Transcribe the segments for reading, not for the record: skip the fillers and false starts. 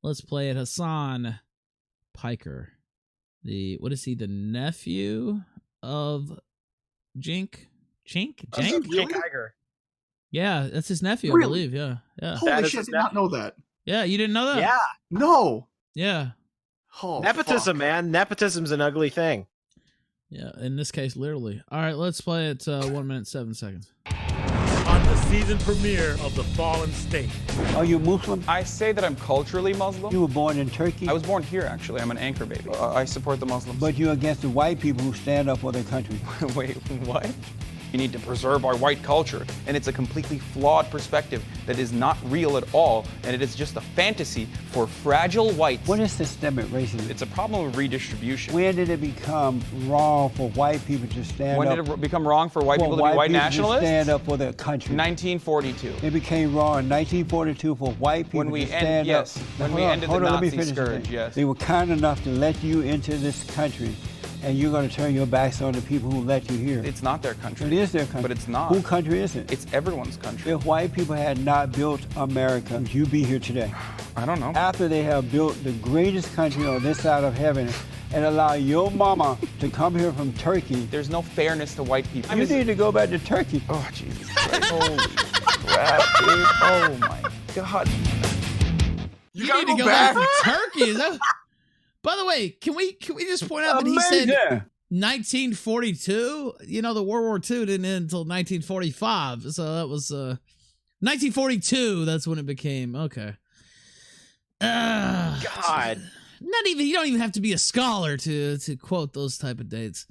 Let's play it. Hasan Piker. What is he? The nephew of Jink? Really? Piker. Yeah, that's his nephew, Really? I believe. Yeah. Holy shit, I did not know that. Yeah, you didn't know that? Yeah. No. Yeah. Oh, Nepotism, fuck. man. Nepotism's an ugly thing. Yeah, in this case, literally. All right, let's play it 1 minute, 7 seconds. On the season premiere of The Fallen State. Are you Muslim? I say that I'm culturally Muslim. You were born in Turkey? I was born here, actually. I'm an anchor baby. I support the Muslims. But you're against the white people who stand up for their country. Wait, what? We need to preserve our white culture, and it's a completely flawed perspective that is not real at all, and it is just a fantasy for fragile whites. What is systemic racism? It's a problem of redistribution. When did it become wrong for white people to stand When up? did it become wrong for white people to be white nationalists? To stand up for their country. 1942. It became wrong in 1942 for white people When we to stand up. when we ended the Let me Nazi finish this scourge, thing. yes. They were kind enough to let you into this country, and you're going to turn your backs on the people who let you here. It's not their country. It is their country. But it's not. Whose country is it? It's everyone's country. If white people had not built America, would you be here today? I don't know. After they have built the greatest country on this side of heaven and allow your mama to come here from Turkey, There's no fairness to white people. you need to go back to Turkey. Oh, Jesus Christ. Holy crap, dude. Oh, my God. You need to go back to Turkey. Is that... By the way, can we just point out that he said 1942? You know, the World War II didn't end until 1945. So that was 1942. That's when it became. Okay. God. You don't even have to be a scholar to quote those type of dates.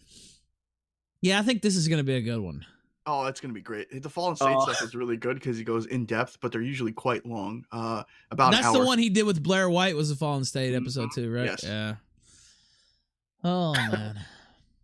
Yeah, I think this is going to be a good one. Oh, that's going to be great. The Fallen State stuff is really good because he goes in depth, but they're usually quite long. About That's an hour. the one he did with Blair White was the Fallen State episode 2, right? Yes. Yeah. Oh, man.